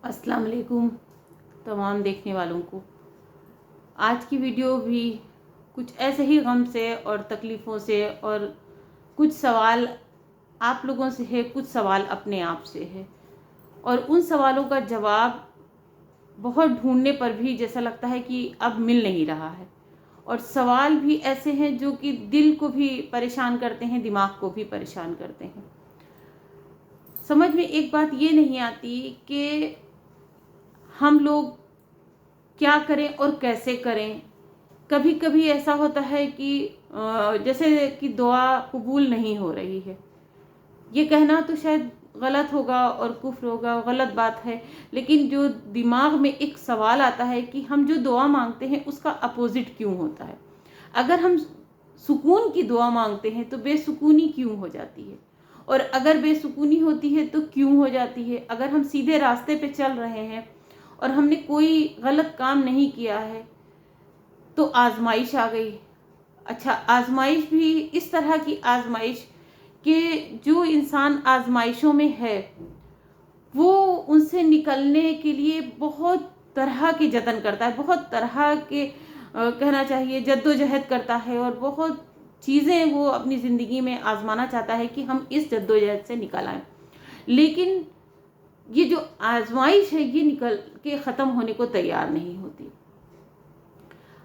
अस्सलाम वालेकुम तमाम देखने वालों को। आज की वीडियो भी कुछ ऐसे ही गम से और तकलीफ़ों से और कुछ सवाल आप लोगों से है, कुछ सवाल अपने आप से है और उन सवालों का जवाब बहुत ढूंढने पर भी जैसा लगता है कि अब मिल नहीं रहा है। और सवाल भी ऐसे हैं जो कि दिल को भी परेशान करते हैं, दिमाग को भी परेशान करते हैं। समझ में एक बात ये नहीं आती कि हम लोग क्या करें और कैसे करें। कभी कभी ऐसा होता है कि जैसे कि दुआ कबूल नहीं हो रही है। ये कहना तो शायद गलत होगा और कुफ्र होगा, गलत बात है, लेकिन जो दिमाग में एक सवाल आता है कि हम जो दुआ मांगते हैं उसका अपोजिट क्यों होता है। अगर हम सुकून की दुआ मांगते हैं तो बेसुकूनी क्यों हो जाती है, और अगर बेसुकूनी होती है तो क्यों हो जाती है। अगर हम सीधे रास्ते पे चल रहे हैं और हमने कोई गलत काम नहीं किया है तो आजमाइश आ गई। अच्छा, आजमाइश भी इस तरह की आजमाइश कि जो इंसान आजमाइशों में है वो उनसे निकलने के लिए बहुत तरह के जतन करता है, बहुत तरह के कहना चाहिए जद्दोजहद करता है और बहुत चीज़ें वो अपनी ज़िंदगी में आजमाना चाहता है कि हम इस जद्दोजहद से निकल आएं। लेकिन ये जो आजमाइश है ये निकल के ख़त्म होने को तैयार नहीं होती।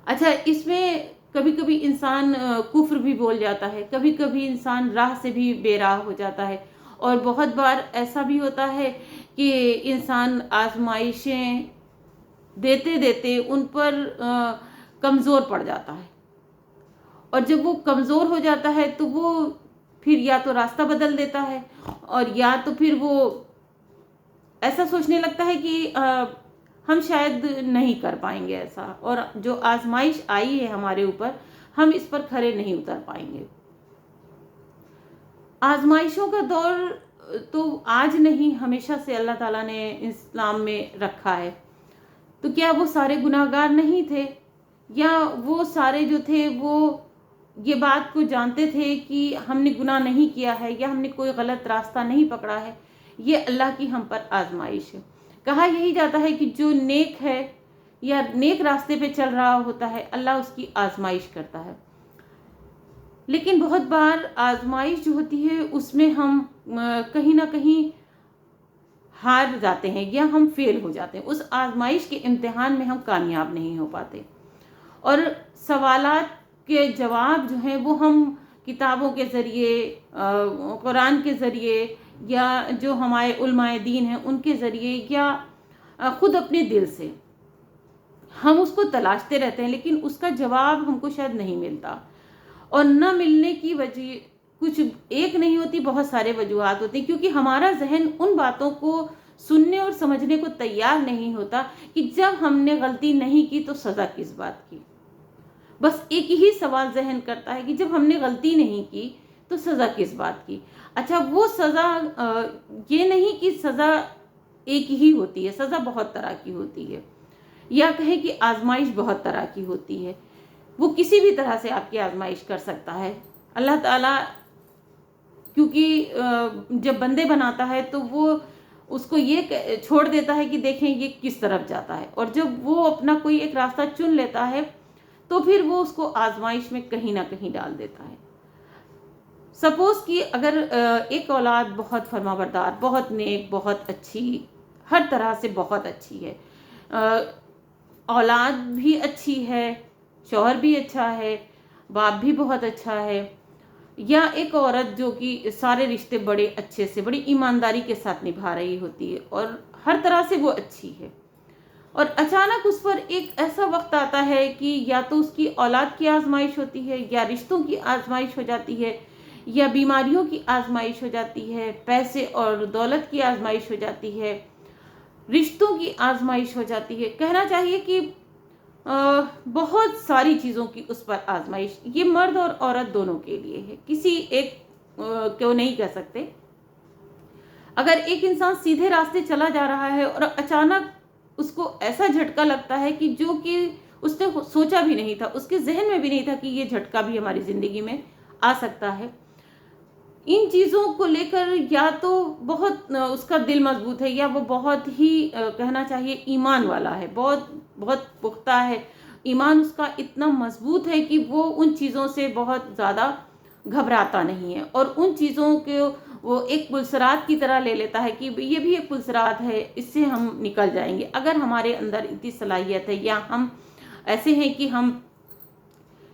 अच्छा, इसमें कभी कभी इंसान कुफ्र भी बोल जाता है, कभी कभी इंसान राह से भी बेराह हो जाता है, और बहुत बार ऐसा भी होता है कि इंसान आजमाइशें देते देते उन पर कमज़ोर पड़ जाता है। और जब वो कमज़ोर हो जाता है तो वो फिर या तो रास्ता बदल देता है और या तो फिर वो ऐसा सोचने लगता है कि हम शायद नहीं कर पाएंगे ऐसा, और जो आजमाइश आई है हमारे ऊपर हम इस पर खरे नहीं उतर पाएंगे। आजमाइशों का दौर तो आज नहीं, हमेशा से अल्लाह ताला ने इस्लाम में रखा है। तो क्या वो सारे गुनाहगार नहीं थे, या वो सारे जो थे वो ये बात को जानते थे कि हमने गुनाह नहीं किया है या हमने कोई गलत रास्ता नहीं पकड़ा है। ये अल्लाह की हम पर आजमाइश है। कहा यही जाता है कि जो नेक है या नेक रास्ते पे चल रहा होता है अल्लाह उसकी आजमाइश करता है। लेकिन बहुत बार आजमाइश जो होती है उसमें हम कहीं ना कहीं हार जाते हैं या हम फेल हो जाते हैं। उस आजमाइश के इम्तिहान में हम कामयाब नहीं हो पाते और सवालात के जवाब जो हैं वो हम किताबों के ज़रिए, कुरान के ज़रिए, या जो हमारे उलमाए दीन हैं उनके ज़रिए, या ख़ुद अपने दिल से हम उसको तलाशते रहते हैं, लेकिन उसका जवाब हमको शायद नहीं मिलता। और न मिलने की वजह कुछ एक नहीं होती, बहुत सारे वजूहात होते हैं, क्योंकि हमारा जहन उन बातों को सुनने और समझने को तैयार नहीं होता कि जब हमने गलती नहीं की तो सज़ा किस बात की। बस एक ही सवाल जहन करता है कि जब हमने गलती नहीं की तो सज़ा किस बात की। अच्छा, वो सज़ा ये नहीं कि सज़ा एक ही होती है, सज़ा बहुत तरह की होती है, या कहें कि आजमाइश बहुत तरह की होती है। वो किसी भी तरह से आपकी आजमाइश कर सकता है। अल्लाह ताला क्योंकि जब बंदे बनाता है तो वो उसको ये छोड़ देता है कि देखें ये किस तरफ जाता है, और जब वो अपना कोई एक रास्ता चुन लेता है तो फिर वो उसको आजमाइश में कहीं ना कहीं डाल देता है। सपोज कि अगर एक औलाद बहुत फरमाबरदार, बहुत नेक, बहुत अच्छी, हर तरह से बहुत अच्छी है, औलाद भी अच्छी है, शौहर भी अच्छा है, बाप भी बहुत अच्छा है, या एक औरत जो कि सारे रिश्ते बड़े अच्छे से, बड़ी ईमानदारी के साथ निभा रही होती है और हर तरह से वो अच्छी है, और अचानक उस पर एक ऐसा वक्त आता है कि या तो उसकी औलाद की आजमाइश होती है, या रिश्तों की आजमाइश हो जाती है, या बीमारियों की आजमाइश हो जाती है, पैसे और दौलत की आजमाइश हो जाती है, रिश्तों की आजमाइश हो जाती है। कहना चाहिए कि बहुत सारी चीज़ों की उस पर आजमाइश, ये मर्द और औरत दोनों के लिए है, किसी एक क्यों नहीं कह सकते। अगर एक इंसान सीधे रास्ते चला जा रहा है और अचानक उसको ऐसा झटका लगता है कि जो कि उसने सोचा भी नहीं था, उसके जहन में भी नहीं था कि ये झटका भी हमारी ज़िंदगी में आ सकता है, इन चीज़ों को लेकर या तो बहुत उसका दिल मजबूत है, या वो बहुत ही कहना चाहिए ईमान वाला है, बहुत बहुत पुख्ता है। ईमान उसका इतना मजबूत है कि वो उन चीज़ों से बहुत ज़्यादा घबराता नहीं है, और उन चीज़ों को वो एक पुलसरात की तरह ले लेता है कि ये भी एक पुलसरात है, इससे हम निकल जाएंगे। अगर हमारे अंदर इतनी सलाहियत है, या हम ऐसे हैं कि हम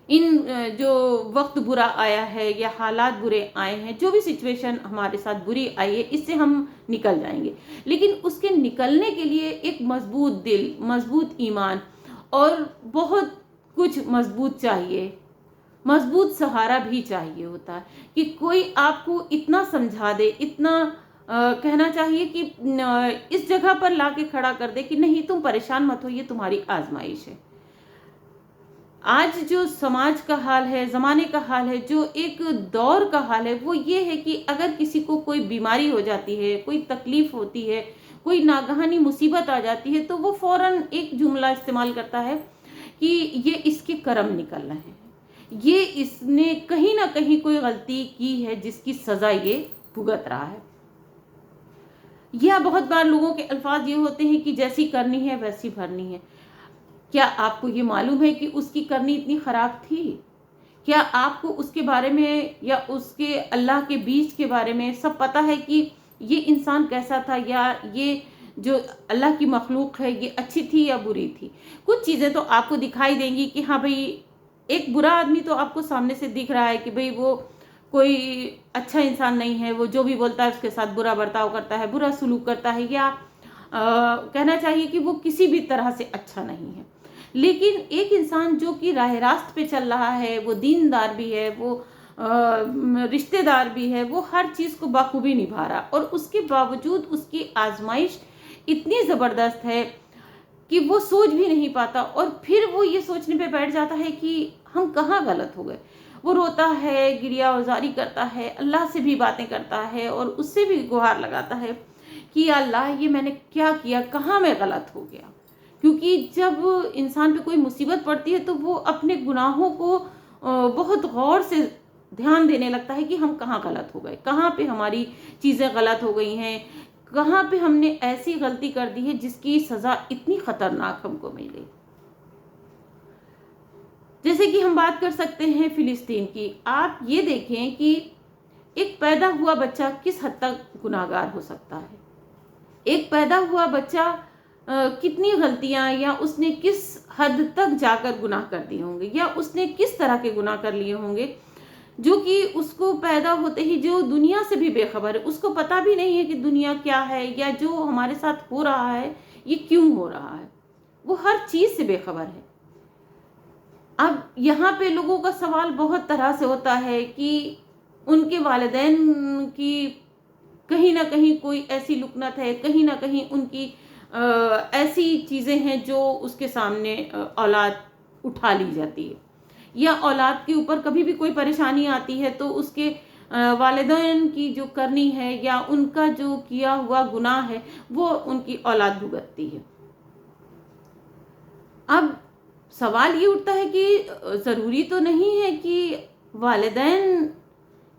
इन जो वक्त बुरा आया है या हालात बुरे आए हैं, जो भी सिचुएशन हमारे साथ बुरी आई है, इससे हम निकल जाएंगे। लेकिन उसके निकलने के लिए एक मजबूत दिल, मजबूत ईमान और बहुत कुछ मजबूत चाहिए, मजबूत सहारा भी चाहिए होता है कि कोई आपको इतना समझा दे, इतना कहना चाहिए कि इस जगह पर लाके खड़ा कर दे कि नहीं, तुम परेशान मत हो, ये तुम्हारी आजमाइश है। आज जो समाज का हाल है, ज़माने का हाल है, जो एक दौर का हाल है, वो ये है कि अगर किसी को कोई बीमारी हो जाती है, कोई तकलीफ होती है, कोई नागहानी मुसीबत आ जाती है, तो वो फ़ौरन एक जुमला इस्तेमाल करता है कि ये इसके कर्म निकल रहे हैं, ये इसने कहीं ना कहीं कोई गलती की है जिसकी सज़ा ये भुगत रहा है। या बहुत बार लोगों के अल्फाज ये होते हैं कि जैसी करनी है वैसी भरनी है। क्या आपको ये मालूम है कि उसकी करनी इतनी ख़राब थी? क्या आपको उसके बारे में या उसके अल्लाह के बीच के बारे में सब पता है कि ये इंसान कैसा था, या ये जो अल्लाह की मखलूक है ये अच्छी थी या बुरी थी? कुछ चीज़ें तो आपको दिखाई देंगी कि हाँ भाई, एक बुरा आदमी तो आपको सामने से दिख रहा है कि भाई वो कोई अच्छा इंसान नहीं है, वो जो भी बोलता है उसके साथ बुरा बर्ताव करता है, बुरा सलूक करता है, या कहना चाहिए कि वो किसी भी तरह से अच्छा नहीं है। लेकिन एक इंसान जो कि राह रास्त पे चल रहा है, वो दीनदार भी है, वो रिश्तेदार भी है, वो हर चीज़ को बाखूबी निभा रहा, और उसके बावजूद उसकी आजमाइश इतनी ज़बरदस्त है कि वो सोच भी नहीं पाता, और फिर वो ये सोचने पे बैठ जाता है कि हम कहाँ गलत हो गए। वो रोता है, गिरिया औजारी करता है, अल्लाह से भी बातें करता है, और उससे भी गुहार लगाता है कि या अल्लाह, ये मैंने क्या किया, कहाँ मैं गलत हो गया। क्योंकि जब इंसान पे कोई मुसीबत पड़ती है तो वो अपने गुनाहों को बहुत गौर से ध्यान देने लगता है कि हम कहाँ गलत हो गए, कहाँ पे हमारी चीज़ें गलत हो गई हैं, कहाँ पे हमने ऐसी गलती कर दी है जिसकी सज़ा इतनी ख़तरनाक हमको मिली। जैसे कि हम बात कर सकते हैं फ़िलिस्तीन की। आप ये देखें कि एक पैदा हुआ बच्चा किस हद तक गुनाहगार हो सकता है। एक पैदा हुआ बच्चा कितनी गलतियां, या उसने किस हद तक जाकर गुनाह कर दिए होंगे, या उसने किस तरह के गुनाह कर लिए होंगे, जो कि उसको पैदा होते ही जो दुनिया से भी बेखबर है, उसको पता भी नहीं है कि दुनिया क्या है, या जो हमारे साथ हो रहा है ये क्यों हो रहा है, वो हर चीज़ से बेखबर है। अब यहाँ पे लोगों का सवाल बहुत तरह से होता है कि उनके वालिदैन की कहीं ना कहीं कोई ऐसी लुकनत है, कहीं ना कहीं उनकी ऐसी चीज़ें हैं जो उसके सामने औलाद उठा ली जाती है, या औलाद के ऊपर कभी भी कोई परेशानी आती है तो उसके वालिदैन की जो करनी है या उनका जो किया हुआ गुनाह है वो उनकी औलाद भुगतती है। अब सवाल ये उठता है कि ज़रूरी तो नहीं है कि वालिदैन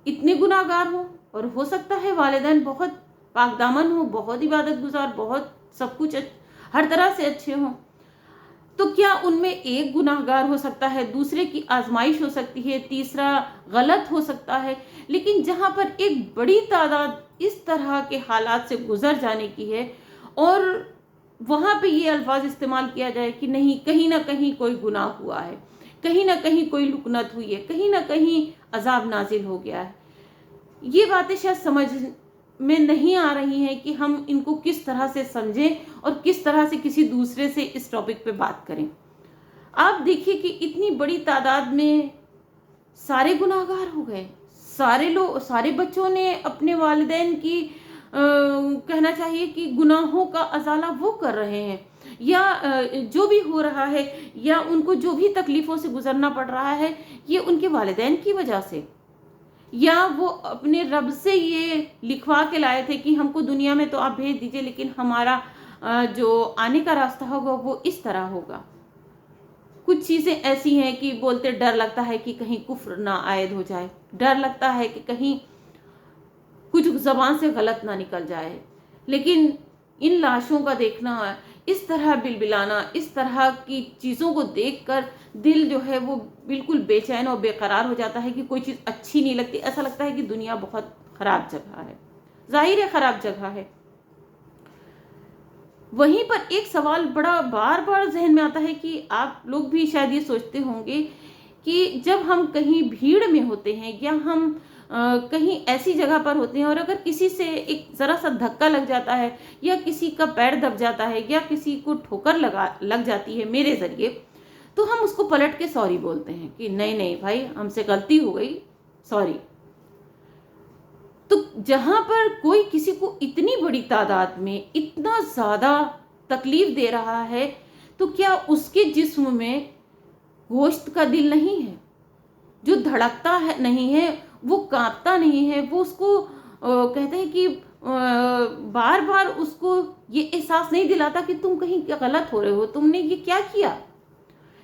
इतने गुनाहगार हों, और हो सकता है वालिदैन बहुत पाकदामन हो, बहुत इबादत गुजार, बहुत सब कुछ हर तरह से अच्छे हों। तो क्या उनमें एक गुनाहगार हो सकता है, दूसरे की आजमाइश हो सकती है, तीसरा गलत हो सकता है। लेकिन जहाँ पर एक बड़ी तादाद इस तरह के हालात से गुजर जाने की है, और वहाँ पे ये अल्फाज इस्तेमाल किया जाए कि नहीं, कहीं ना कहीं कोई गुनाह हुआ है, कहीं ना कहीं कोई लुकनत हुई है, कहीं ना कहीं अजाब नाजिल हो गया है, ये बातें शायद समझ में नहीं आ रही हैं कि हम इनको किस तरह से समझें और किस तरह से किसी दूसरे से इस टॉपिक पे बात करें। आप देखिए कि इतनी बड़ी तादाद में सारे गुनाहगार हो गए, सारे लोग, सारे बच्चों ने अपने वालिदैन की कहना चाहिए कि गुनाहों का अजाला वो कर रहे हैं, या जो भी हो रहा है, या उनको जो भी तकलीफ़ों से गुजरना पड़ रहा है, ये उनके वालिदैन की वजह से, या वो अपने रब से ये लिखवा के लाए थे कि हमको दुनिया में तो आप भेज दीजिए, लेकिन हमारा जो आने का रास्ता होगा वो इस तरह होगा। कुछ चीज़ें ऐसी हैं कि बोलते डर लगता है कि कहीं कुफ्र ना आयद हो जाए, डर लगता है कि कहीं कुछ ज़बान से गलत ना निकल जाए। लेकिन इन लाशों का देखना, इस तरह बिलबिलाना, इस तरह की चीज़ों को देखकर दिल जो है वो बिल्कुल बेचैन और बेकरार हो जाता है कि कोई चीज़ अच्छी नहीं लगती। ऐसा लगता है कि दुनिया बहुत ख़राब जगह है। ज़ाहिर है ख़राब जगह है। वहीं पर एक सवाल बड़ा बार-बार ज़हन में आता है कि आप लोग भी शायद ये सोचते होंगे कि जब हम कहीं भीड़ में होते हैं या हम कहीं ऐसी जगह पर होते हैं और अगर किसी से एक ज़रा-सा धक्का लग जाता है या किसी का पैर दब जाता है या किसी को ठोकर लग जाती है मेरे ज़रिए, तो हम उसको पलट के सॉरी बोलते हैं कि नहीं, नहीं भाई हमसे गलती हो गई, सॉरी। तो जहाँ पर कोई किसी को इतनी बड़ी तादाद में इतना ज़्यादा तकलीफ दे रहा है, तो क्या उसके जिस्म में गोश्त का दिल नहीं है? जो धड़कता है नहीं है, वो काँपता नहीं है, वो उसको कहते हैं कि बार-बार उसको ये एहसास नहीं दिलाता कि तुम कहीं गलत हो रहे हो, तुमने ये क्या किया?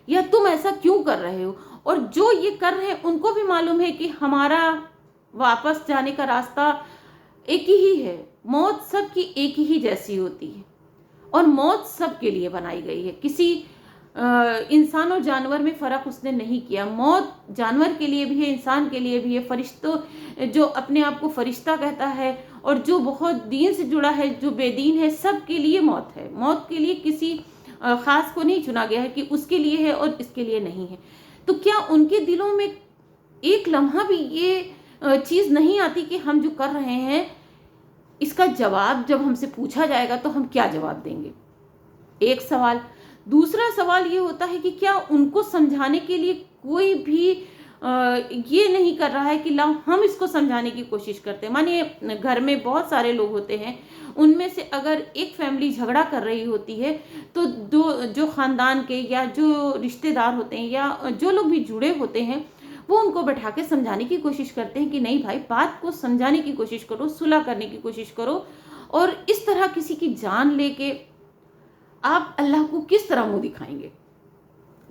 या तुम ऐसा क्यों कर रहे हो? और जो ये कर रहे हैं उनको भी मालूम है कि हमारा वापस जाने का रास्ता एक ही है। मौत सबकी एक ही जैसी होती है और मौत सबके लिए बनाई गई है। किसी इंसान और जानवर में फ़र्क उसने नहीं किया। मौत जानवर के लिए भी है, इंसान के लिए भी है। फरिश्तों जो अपने आप को फरिश्ता कहता है और जो बहुत दीन से जुड़ा है, जो बेदीन है, सबके लिए मौत है। मौत के लिए किसी ख़ास को नहीं चुना गया है कि उसके लिए है और इसके लिए नहीं है। तो क्या उनके दिलों में एक लम्हा भी ये चीज़ नहीं आती कि हम जो कर रहे हैं, इसका जवाब जब हमसे पूछा जाएगा तो हम क्या जवाब देंगे? एक सवाल। दूसरा सवाल ये होता है कि क्या उनको समझाने के लिए कोई भी ये नहीं कर रहा है कि लाओ हम इसको समझाने की कोशिश करते हैं। मानिए घर में बहुत सारे लोग होते हैं, उनमें से अगर एक फैमिली झगड़ा कर रही होती है, तो जो ख़ानदान के या जो रिश्तेदार होते हैं या जो लोग भी जुड़े होते हैं, वो उनको बैठा के समझाने की कोशिश करते हैं कि नहीं भाई, बात को समझाने की कोशिश करो, सुलह करने की कोशिश करो। और इस तरह किसी की जान लेके आप अल्लाह को किस तरह मुँह दिखाएंगे?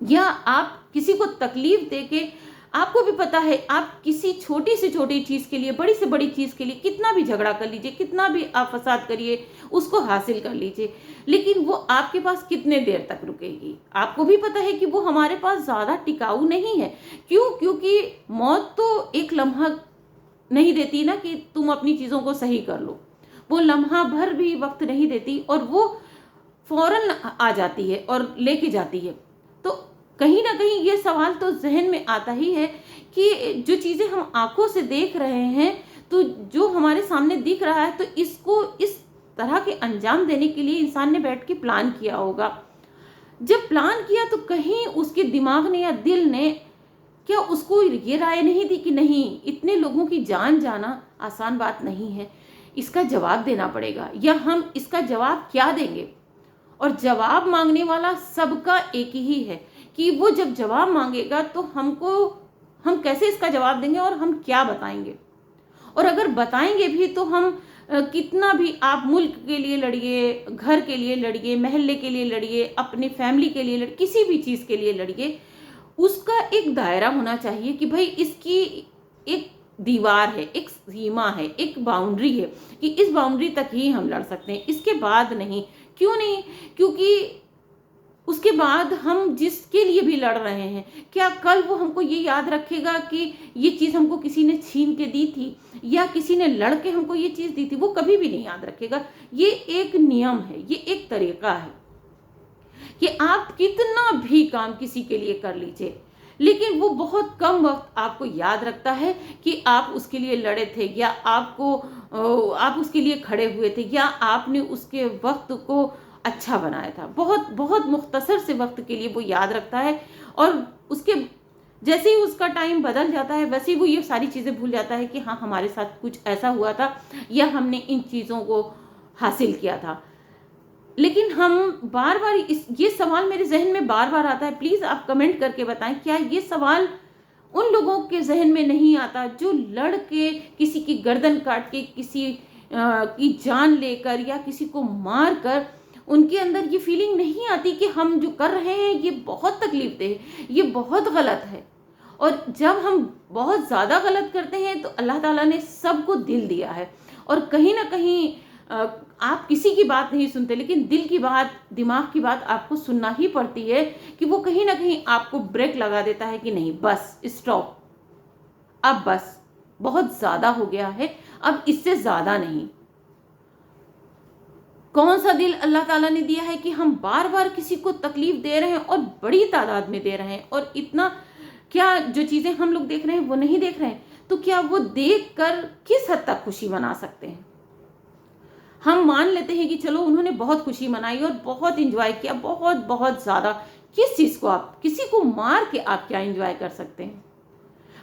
या आप किसी को तकलीफ देके, आपको भी पता है आप किसी छोटी से छोटी चीज़ के लिए, बड़ी से बड़ी चीज़ के लिए कितना भी झगड़ा कर लीजिए, कितना भी आप फसाद करिए, उसको हासिल कर लीजिए, लेकिन वो आपके पास कितने देर तक रुकेगी? आपको भी पता है कि वो हमारे पास ज़्यादा टिकाऊ नहीं है। क्यों? क्योंकि मौत तो एक लम्हा नहीं देती ना कि तुम अपनी चीज़ों को सही कर लो। वो लम्हा भर भी वक़्त नहीं देती और वो फ़ौरन आ जाती है और लेके जाती है। तो कहीं न कहीं ये सवाल तो ज़हन में आता ही है कि जो चीज़ें हम आँखों से देख रहे हैं, तो जो हमारे सामने दिख रहा है, तो इसको इस तरह के अंजाम देने के लिए इंसान ने बैठ के प्लान किया होगा। जब प्लान किया तो कहीं उसके दिमाग ने या दिल ने क्या उसको ये राय नहीं दी कि नहीं, इतने लोगों की जान जाना आसान बात नहीं है, इसका जवाब देना पड़ेगा, या हम इसका जवाब क्या देंगे? और जवाब मांगने वाला सबका एक ही है कि वो जब जवाब मांगेगा तो हम कैसे इसका जवाब देंगे और हम क्या बताएंगे। और अगर बताएंगे भी तो हम कितना भी, आप मुल्क के लिए लड़िए, घर के लिए लड़िए, मोहल्ले के लिए लड़िए, अपने फैमिली के लिए लड़िए, किसी भी चीज़ के लिए लड़िए, उसका एक दायरा होना चाहिए कि भाई इसकी एक दीवार है, एक सीमा है, एक बाउंड्री है कि इस बाउंड्री तक ही हम लड़ सकते हैं, इसके बाद नहीं। क्यों नहीं? क्योंकि उसके बाद हम जिसके लिए भी लड़ रहे हैं, क्या कल वो हमको ये याद रखेगा कि ये चीज़ हमको किसी ने छीन के दी थी या किसी ने लड़ के हमको ये चीज़ दी थी? वो कभी भी नहीं याद रखेगा। ये एक नियम है, ये एक तरीका है कि आप कितना भी काम किसी के लिए कर लीजिए, लेकिन वो बहुत कम वक्त आपको याद रखता है कि आप उसके लिए लड़े थे या आप उसके लिए खड़े हुए थे या आपने उसके वक्त को अच्छा बनाया था। बहुत बहुत मुख्तसर से वक्त के लिए वो याद रखता है और उसके जैसे ही उसका टाइम बदल जाता है, वैसे ही वो ये सारी चीज़ें भूल जाता है कि हाँ, हमारे साथ कुछ ऐसा हुआ था या हमने इन चीज़ों को हासिल किया था। लेकिन हम बार बार ये सवाल मेरे जहन में बार बार आता है। प्लीज़ आप कमेंट करके बताएं, क्या ये सवाल उन लोगों के जहन में नहीं आता जो लड़ के किसी की गर्दन काट के, किसी की जान लेकर या किसी को मार कर, उनके अंदर ये फीलिंग नहीं आती कि हम जो कर रहे हैं ये बहुत तकलीफदेह है, ये बहुत गलत है। और जब हम बहुत ज़्यादा गलत करते हैं तो अल्लाह ताला ने सबको दिल दिया है, और कहीं ना कहीं आप किसी की बात नहीं सुनते, लेकिन दिल की बात, दिमाग की बात आपको सुनना ही पड़ती है कि वो कहीं ना कहीं आपको ब्रेक लगा देता है कि नहीं, बस स्टॉप, अब बस बहुत ज़्यादा हो गया है, अब इससे ज़्यादा नहीं। कौन सा दिल अल्लाह ताला ने दिया है कि हम बार बार किसी को तकलीफ दे रहे हैं और बड़ी तादाद में दे रहे हैं, और इतना, क्या जो चीज़ें हम लोग देख रहे हैं वो नहीं देख रहे हैं? तो क्या वो देख कर किस हद तक खुशी मना सकते हैं? हम मान लेते हैं कि चलो उन्होंने बहुत खुशी मनाई और बहुत इंजॉय किया, बहुत बहुत ज़्यादा। किस चीज़ को, आप किसी को मार के आप क्या इंजॉय कर सकते हैं?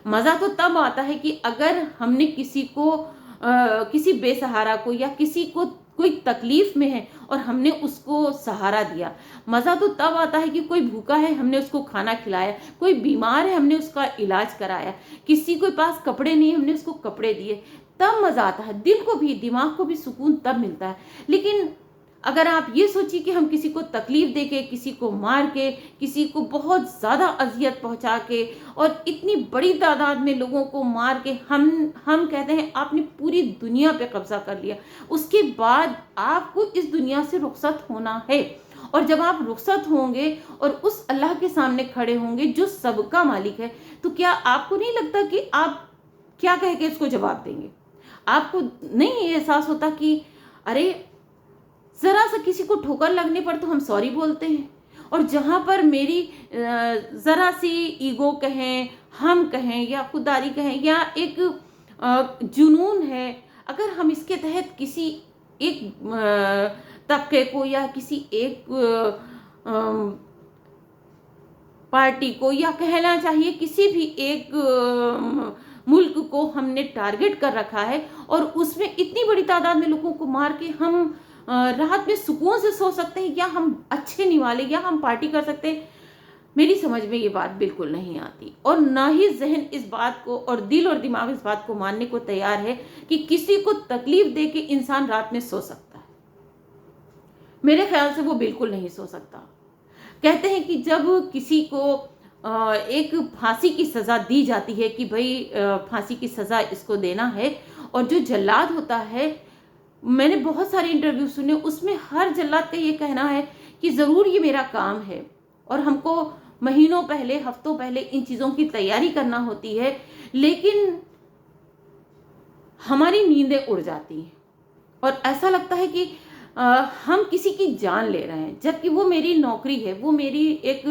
मज़ा तो तब आता है कि अगर हमने किसी को किसी बेसहारा को या किसी को कोई तकलीफ में है और हमने उसको सहारा दिया। मज़ा तो तब आता है कि कोई भूखा है, हमने उसको खाना खिलाया, कोई बीमार है, हमने उसका इलाज कराया, किसी के पास कपड़े नहीं, हमने उसको कपड़े दिए, तब मज़ा आता है। दिल को भी, दिमाग को भी सुकून तब मिलता है। लेकिन अगर आप ये सोचिए कि हम किसी को तकलीफ दे के, किसी को मार के, किसी को बहुत ज़्यादा अजियत पहुंचा के और इतनी बड़ी तादाद में लोगों को मार के हम कहते हैं आपने पूरी दुनिया पे कब्जा कर लिया, उसके बाद आपको इस दुनिया से रुखसत होना है। और जब आप रुखसत होंगे और उस अल्लाह के सामने खड़े होंगे जो सबका मालिक है, तो क्या आपको नहीं लगता कि आप क्या कह के इसको जवाब देंगे? आपको नहीं ये एहसास होता कि अरे, ज़रा सा किसी को ठोकर लगने पर तो हम सॉरी बोलते हैं, और जहाँ पर मेरी ज़रा सी ईगो कहें, हम कहें या खुददारी कहें या एक जुनून है, अगर हम इसके तहत किसी एक तबके को या किसी एक पार्टी को, या कहना चाहिए किसी भी एक मुल्क को हमने टारगेट कर रखा है और उसमें इतनी बड़ी तादाद में लोगों को मार के हम रात में सुकून से सो सकते हैं, या हम अच्छे निवाले, या हम पार्टी कर सकते हैं? मेरी समझ में ये बात बिल्कुल नहीं आती, और ना ही जहन इस बात को और दिल और दिमाग इस बात को मानने को तैयार है कि किसी को तकलीफ दे के इंसान रात में सो सकता है। मेरे ख्याल से वो बिल्कुल नहीं सो सकता। कहते हैं कि जब किसी को एक फांसी की सज़ा दी जाती है कि भाई फांसी की सज़ा इसको देना है, और जो जल्लाद होता है, मैंने बहुत सारे इंटरव्यू सुने, उसमें हर जल्लाद का ये कहना है कि ज़रूर ये मेरा काम है और हमको महीनों पहले, हफ्तों पहले इन चीज़ों की तैयारी करना होती है, लेकिन हमारी नींदें उड़ जाती हैं और ऐसा लगता है कि हम किसी की जान ले रहे हैं, जबकि वो मेरी नौकरी है, वो मेरी एक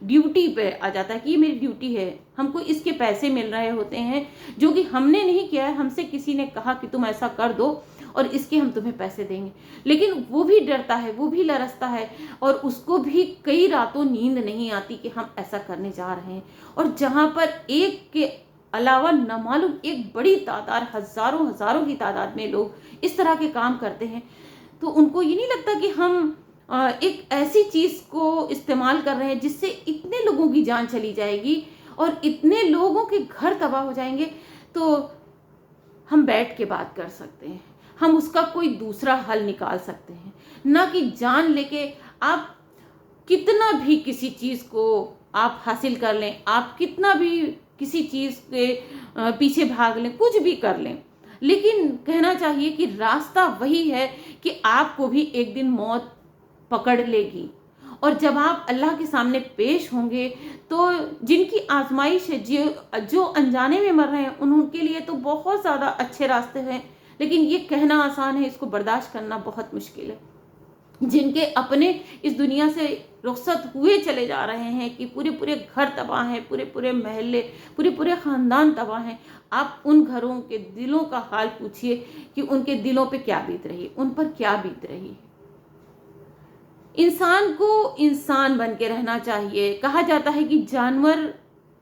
ड्यूटी पे आ जाता है कि ये मेरी ड्यूटी है, हमको इसके पैसे मिल रहे होते हैं जो कि हमने नहीं किया है, हमसे किसी ने कहा कि तुम ऐसा कर दो और इसके हम तुम्हें पैसे देंगे। लेकिन वो भी डरता है, वो भी लरसता है और उसको भी कई रातों नींद नहीं आती कि हम ऐसा करने जा रहे हैं। और जहाँ पर एक के अलावा नामालूम एक बड़ी तादाद, हज़ारों हज़ारों की तादाद में लोग इस तरह के काम करते हैं, तो उनको ये नहीं लगता कि हम एक ऐसी चीज़ को इस्तेमाल कर रहे हैं जिससे इतने लोगों की जान चली जाएगी और इतने लोगों के घर तबाह हो जाएंगे। तो हम बैठ के बात कर सकते हैं, हम उसका कोई दूसरा हल निकाल सकते हैं, ना कि जान लेके आप कितना भी किसी चीज़ को आप हासिल कर लें, आप कितना भी किसी चीज़ के पीछे भाग लें, कुछ भी कर लें, लेकिन कहना चाहिए कि रास्ता वही है कि आपको भी एक दिन मौत पकड़ लेगी। और जब आप अल्लाह के सामने पेश होंगे तो जिनकी आजमाइश है, जो अनजाने में मर रहे हैं, उनके लिए तो बहुत ज़्यादा अच्छे रास्ते हैं, लेकिन ये कहना आसान है, इसको बर्दाश्त करना बहुत मुश्किल है। जिनके अपने इस दुनिया से रुखसत हुए चले जा रहे हैं कि पूरे पूरे घर तबाह हैं, पूरे पूरे महल्ले, पूरे पूरे ख़ानदान तबाह हैं, आप उन घरों के दिलों का हाल पूछिए कि उनके दिलों पे क्या बीत रही है, उन पर क्या बीत रही है। इंसान को इंसान बन के रहना चाहिए। कहा जाता है कि जानवर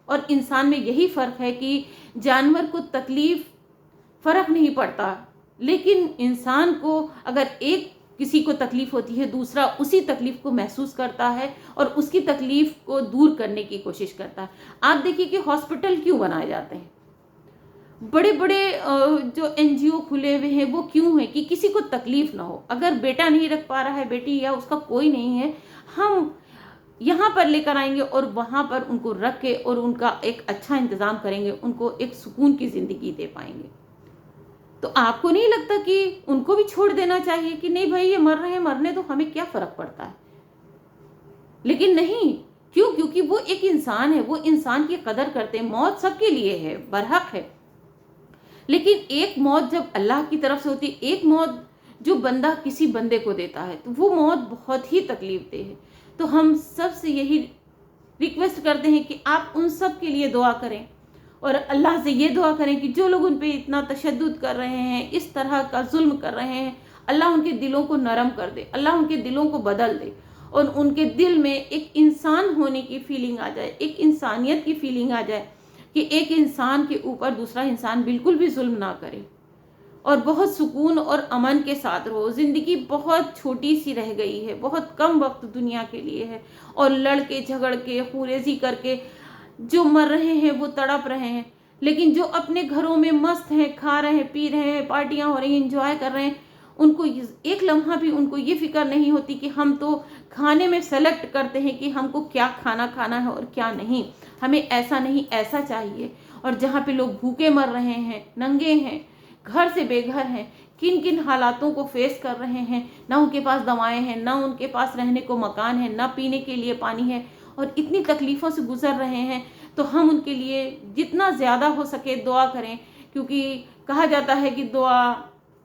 और इंसान में यही फ़र्क है कि जानवर को तकलीफ़ फ़र्क नहीं पड़ता, लेकिन इंसान को अगर एक किसी को तकलीफ़ होती है, दूसरा उसी तकलीफ़ को महसूस करता है और उसकी तकलीफ़ को दूर करने की कोशिश करता है। आप देखिए कि हॉस्पिटल क्यों बनाए जाते हैं, बड़े बड़े जो NGO खुले हुए हैं वो क्यों हैं? कि किसी को तकलीफ़ ना हो। अगर बेटा नहीं रख पा रहा है, बेटी, या उसका कोई नहीं है, हम यहाँ पर लेकर आएंगे और वहाँ पर उनको रख के और उनका एक अच्छा इंतज़ाम करेंगे, उनको एक सुकून की ज़िंदगी दे पाएंगे। तो आपको नहीं लगता कि उनको भी छोड़ देना चाहिए कि नहीं भाई ये मर रहे हैं, मरने तो हमें क्या फर्क पड़ता है? लेकिन नहीं, क्यों? क्योंकि वो एक इंसान है, वो इंसान की कदर करते हैं। मौत सबके लिए है, बरहक है, लेकिन एक मौत जब अल्लाह की तरफ से होती है, एक मौत जो बंदा किसी बंदे को देता है, तो वो मौत बहुत ही तकलीफ दे है। तो हम सब से यही रिक्वेस्ट करते हैं कि आप उन सब के लिए दुआ करें और अल्लाह से ये दुआ करें कि जो लोग उन पे इतना तशद्दुद कर रहे हैं, इस तरह का जुल्म कर रहे हैं, अल्लाह उनके दिलों को नरम कर दे, अल्लाह उनके दिलों को बदल दे और उनके दिल में एक इंसान होने की फीलिंग आ जाए, एक इंसानियत की फीलिंग आ जाए कि एक इंसान के ऊपर दूसरा इंसान बिल्कुल भी जुल्म ना करे और बहुत सुकून और अमन के साथ रहो। ज़िंदगी बहुत छोटी सी रह गई है, बहुत कम वक्त दुनिया के लिए है और लड़के झगड़ के खूरेजी करके जो मर रहे हैं वो तड़प रहे हैं, लेकिन जो अपने घरों में मस्त हैं, खा रहे हैं, पी रहे हैं, पार्टियां हो रही हैं, एंजॉय कर रहे हैं, उनको एक लम्हा भी उनको ये फिक्र नहीं होती कि हम तो खाने में सेलेक्ट करते हैं कि हमको क्या खाना खाना है और क्या नहीं, हमें ऐसा नहीं ऐसा चाहिए। और जहाँ पे लोग भूखे मर रहे हैं, नंगे हैं, घर से बेघर हैं, किन किन हालातों को फेस कर रहे हैं, ना उनके पास दवाएं हैं, ना उनके पास रहने को मकान है, ना पीने के लिए पानी है और इतनी तकलीफ़ों से गुजर रहे हैं, तो हम उनके लिए जितना ज़्यादा हो सके दुआ करें, क्योंकि कहा जाता है कि दुआ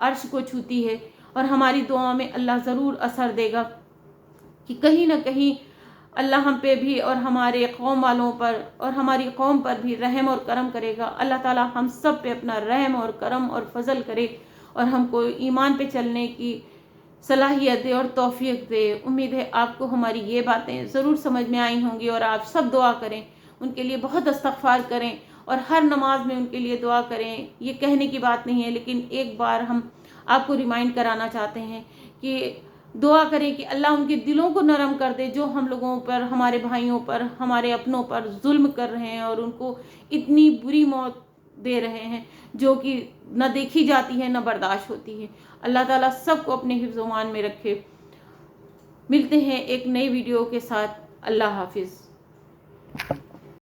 अर्श को छूती है और हमारी दुआ में अल्लाह ज़रूर असर देगा कि कहीं ना कहीं अल्लाह हम पे भी और हमारे कौम वालों पर और हमारी कौम पर भी रहम और करम करेगा। अल्लाह ताला हम सब पे अपना रहम और करम और फजल करे और हमको ईमान पे चलने की सलाहियत दे और तौफीक दे। उम्मीद है आपको हमारी ये बातें ज़रूर समझ में आई होंगी और आप सब दुआ करें, उनके लिए बहुत इस्तग़फ़ार करें और हर नमाज में उनके लिए दुआ करें। ये कहने की बात नहीं है, लेकिन एक बार हम आपको रिमाइंड कराना चाहते हैं कि दुआ करें कि अल्लाह उनके दिलों को नरम कर दे, जो हम लोगों पर, हमारे भाइयों पर, हमारे अपनों पर जुल्म कर रहे हैं और उनको इतनी बुरी मौत दे रहे हैं जो कि न देखी जाती है न बर्दाश्त होती है। अल्लाह ताला सबको अपने हिफ्ज़-ओ-मान में रखे। मिलते हैं एक नई वीडियो के साथ। अल्लाह हाफिज़।